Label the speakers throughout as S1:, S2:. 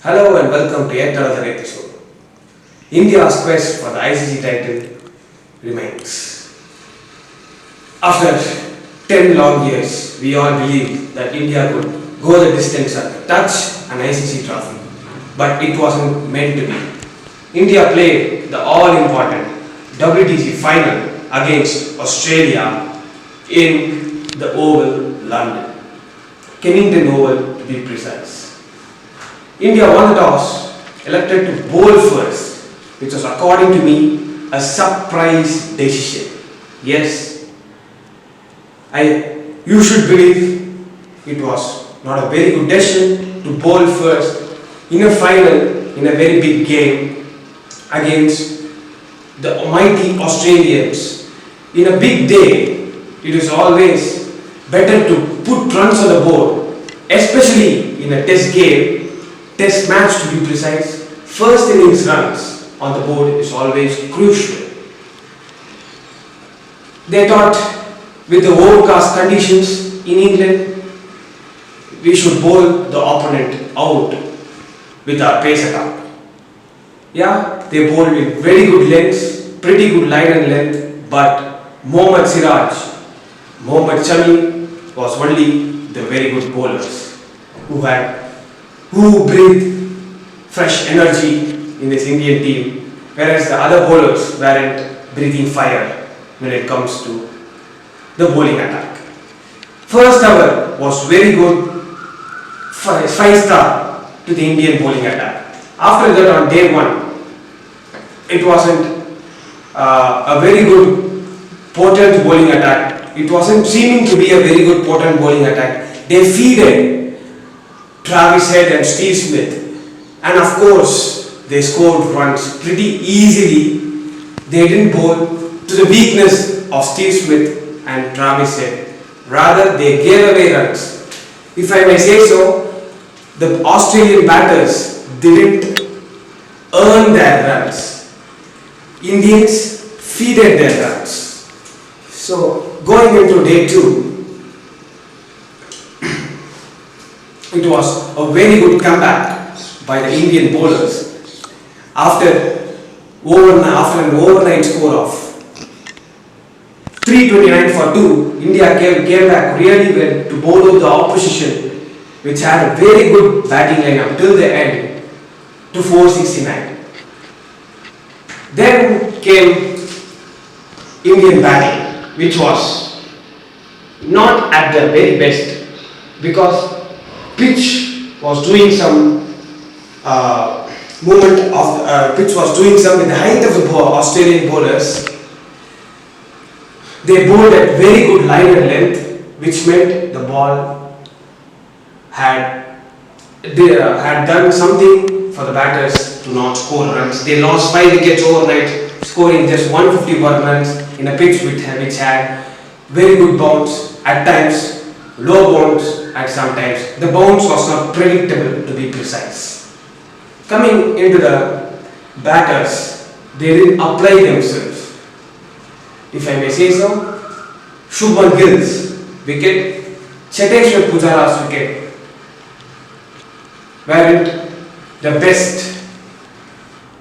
S1: Hello and welcome to yet another episode. India's quest for the ICC title remains. After 10 long years, we all believed that India could go the distance and touch an ICC trophy. But it wasn't meant to be. India played the all-important Wtc Final against Australia in the Oval, London. Kennington Oval to be precise. India won the toss, elected to bowl first, which was according to me a surprise decision. Yes, you should believe it was not a very good decision to bowl first in a final in a very big game against the mighty Australians. In a big day, it is always better to put runs on the board, especially in a test game. Test match to be precise, first innings runs on the board is always crucial. They thought with the overcast conditions in England, we should bowl the opponent out with our pace attack. Yeah, they bowled with very good lengths, pretty good line and length, but Mohammad Shami was only the very good bowlers who breathe fresh energy in this Indian team, whereas the other bowlers weren't breathing fire when it comes to the bowling attack. First over was very good, 5-star to the Indian bowling attack. After that, on day one, it wasn't a very good potent bowling attack. It wasn't seeming to be a very good potent bowling attack. They feeded Travis Head and Steve Smith, and of course they scored runs pretty easily. They didn't bowl to the weakness of Steve Smith and Travis Head, rather they gave away runs. If I may say so, the Australian batters didn't earn their runs. Indians feeded their runs. So going into day 2, it was a very good comeback by the Indian bowlers. After an overnight score of 329 for 2, India came back really well to bowl out the opposition, which had a very good batting lineup till the end to 469. Then came Indian batting, which was not at the very best because pitch was doing some pitch was doing some with the height of the Australian bowlers. They bowled at very good line and length, which meant the ball had done something for the batters to not score runs. They lost 5 wickets overnight, scoring just 150 runs in a pitch which had very good bounce, at times low bounce, at sometimes the bounce was not predictable to be precise. Coming into the batters, they didn't apply themselves. If I may say so, Shubman Gill's wicket, Cheteshwar Pujara's wicket weren't the best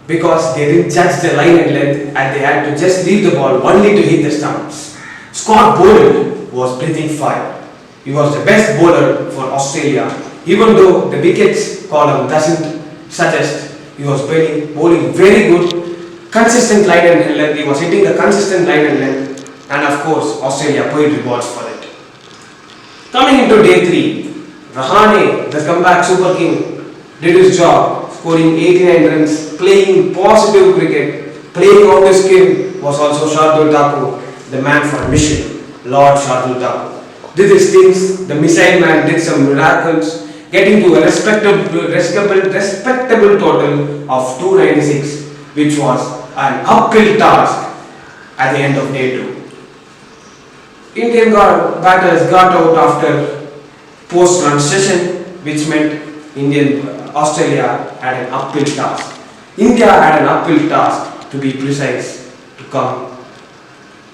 S1: because they didn't judge the line and length and they had to just leave the ball only to hit the stumps. Scott Boland was breathing fire. He was the best bowler for Australia, even though the wickets column doesn't suggest. He was bowling very good, consistent line and length. He was hitting the consistent line and length, and of course, Australia paid rewards for it. Coming into day 3, Rahane, the comeback super king, did his job, scoring 89 runs, playing positive cricket, playing out his game was also Shardul Thakur, the man for mission, Lord Shardul Thakur. Did his things, the missile man did some miracles, getting to a respectable total of 296, which was an uphill task at the end of day 2. Indian batters got out after post-run session, which meant Australia had an uphill task. India had an uphill task, to be precise, to come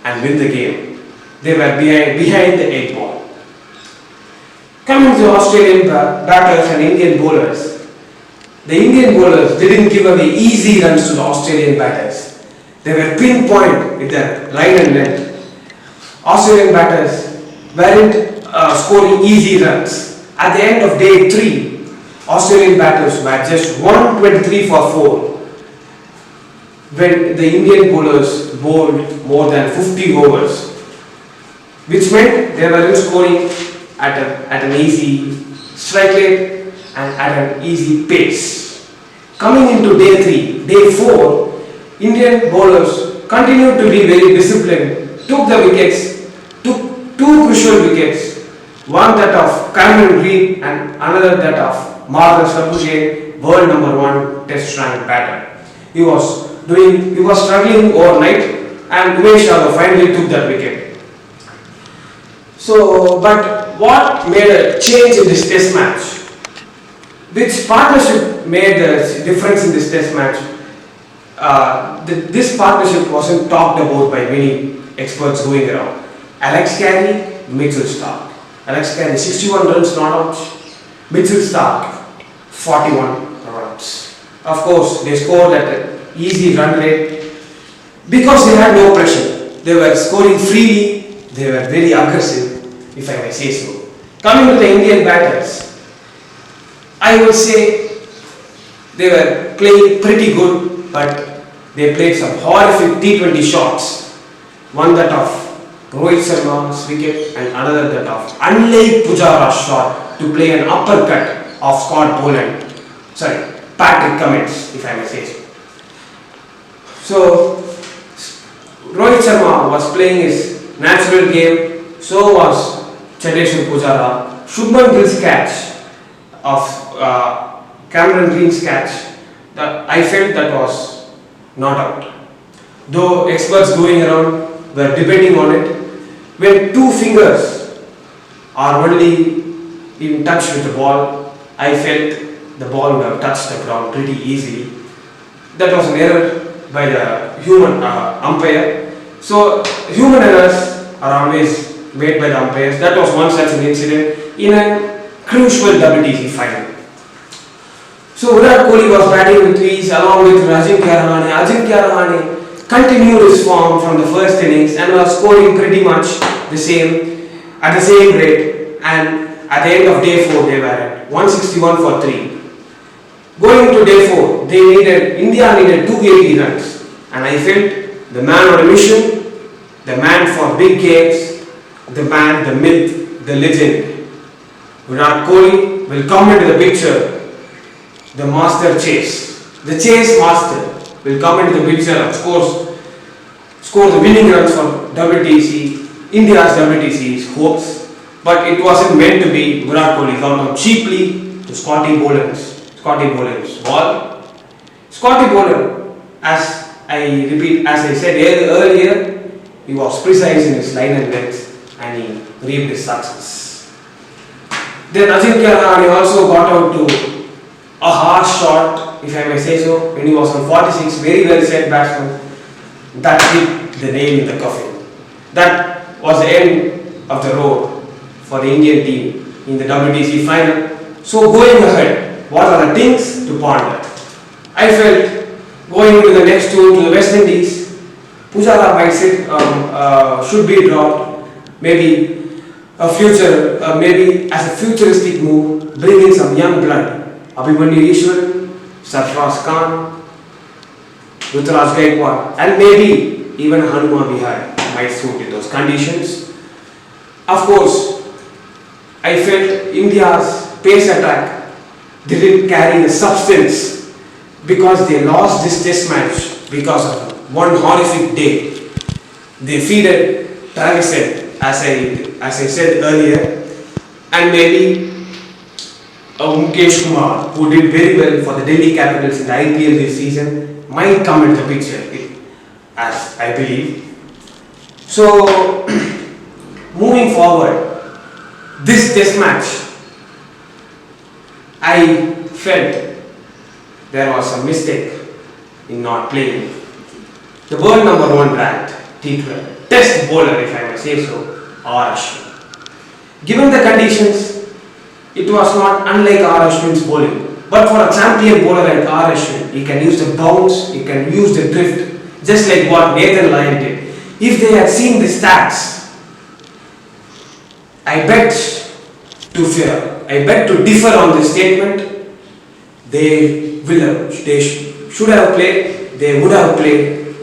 S1: and win the game. They were behind the 8 ball. Coming to Australian batters and Indian bowlers, The Indian bowlers didn't give away easy runs to the Australian batters. They were pinpoint with their line and length. Australian batters weren't scoring easy runs. At the end of day 3, Australian batters were just 123 for 4 when the Indian bowlers bowled more than 50 overs, which meant they were scoring at an easy strike rate and at an easy pace. Coming into day 3, day 4, Indian bowlers continued to be very disciplined, took the wickets, took 2 crucial wickets, one that of Cameron Green and another that of Marcus Labuschagne, world number 1 test rank batter. He was struggling overnight and Umesh Yadav finally took that wicket. So, but what made a change in this test match? Which partnership made the difference in this test match? This partnership wasn't talked about by many experts going around. Alex Carey, Mitchell Starc. Alex Carey 61 runs not out, Mitchell Starc 41 runs. Of course, they scored at an easy run rate because they had no pressure. They were scoring freely, they were very aggressive, if I may say so. Coming to the Indian batters, I would say they were playing pretty good, but they played some horrific T20 shots. One that of Rohit Sharma's wicket and another that of unlike Pujara's shot to play an uppercut of Patrick Cummins, if I may say so. So, Rohit Sharma was playing his natural game, so was Chandeshwar Pujara. Shubman Gill's catch of Cameron Green's catch, I felt that was not out. Though experts going around were debating on it, when 2 fingers are only in touch with the ball, I felt the ball would have touched the ground pretty easily. That was an error by the human umpire. So human errors are always made by the umpires. That was one such an incident in a crucial Wtc final. So Virat Kohli was batting with ease along with Ajinkya Rahane. Ajinkya Rahane continued his form from the first innings and was scoring pretty much at the same rate, and at the end of day 4 they were at 161 for 3. Going into day 4, India needed 280 runs, and I felt the man on a mission, the man for big games, the man, the myth, the legend, Virat Kohli will come into the picture. The master chase, the chase master will come into the picture and score the winning runs for WTC, India's WTC's hopes, but it wasn't meant to be. Virat Kohli got out cheaply to Scotty Boland's ball. Scotty Boland, as I said earlier, he was precise in his line and length and he reaped his success. Then Ajinkya Rahane also got out to a harsh shot, if I may say so, when he was on 46, very well said batsman. That hit the nail in the coffin. That was the end of the road for the Indian team in the WTC final. So going ahead, what are the things to ponder? I felt going into the next tour to the West Indies, Pujara might should be dropped. Maybe maybe as a futuristic move, bring in some young blood. Abhimanyu Ishwar, Sarfraz Khan, Ruturaj Gaikwad, and maybe even Hanuma Vihar might suit in those conditions. Of course, I felt India's pace attack didn't carry the substance because they lost this test match because of one horrific day. They defeated Travis Head, as I said earlier, and maybe Mukesh Kumar, who did very well for the Delhi Capitals in the IPL this season, might come into the picture, as I believe. So, moving forward, this test match, I felt there was a mistake in not playing. The world number 1 ranked T20 test bowler, if I may say so, R. Ashwin. Given the conditions, it was not unlike R. Ashwin's bowling. But for a champion bowler like R. Ashwin, he can use the bounce, he can use the drift, just like what Nathan Lyon did. If they had seen the stats, I bet to differ on this statement. They should have played, they would have played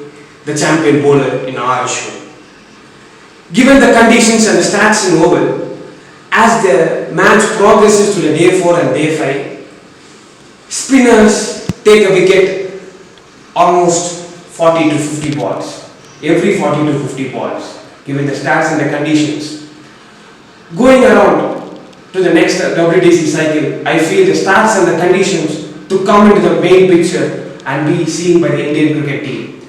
S1: the champion bowler in R. Ashwin. Given the conditions and the stats in oval, as the match progresses to the day 4 and day 5, spinners take a wicket almost 40 to 50 balls, every 40 to 50 balls, given the stats and the conditions. Going around to the next WTC cycle, I feel the stats and the conditions to come into the main picture and be seen by the Indian cricket team.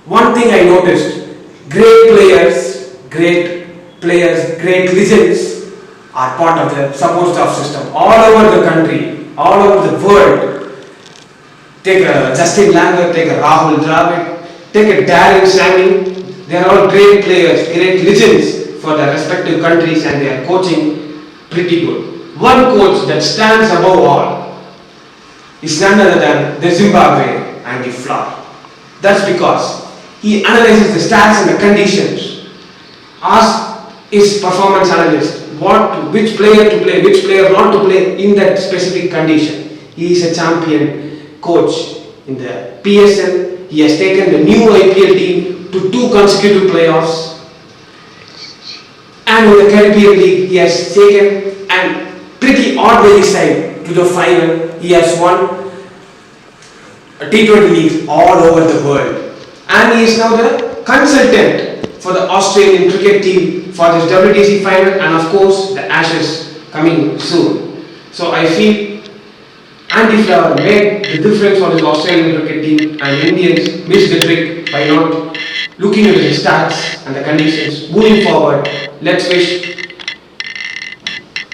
S1: One thing I noticed, great players, great legends are part of the support staff system all over the country, all over the world. Take a Justin Langer, take a Rahul Dravid, take a Darren Sammy. They are all great players, great legends for their respective countries, and they are coaching pretty good. One coach that stands above all is none other than the Zimbabwe Andy Flower. That's because he analyzes the stats and the conditions, asks his performance analyst which player to play, which player not to play in that specific condition. He is a champion coach in the PSL. He has taken the new IPL team to 2 consecutive playoffs, and in the Caribbean League he has taken a pretty odd side to the final. He has won T20 leagues all over the world, and he is now the consultant for the Australian cricket team for this WTC Final, and of course the Ashes coming soon. So I feel Andy Flower made the difference for this Australian cricket team, and Indians missed the trick by not looking at the stats and the conditions. Moving forward, let's wish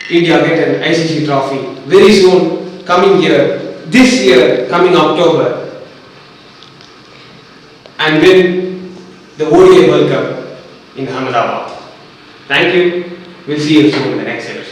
S1: India get an ICC trophy very soon, coming coming October, and win the ODI World Cup in Ahmedabad. Thank you. We'll see you soon in the next episode.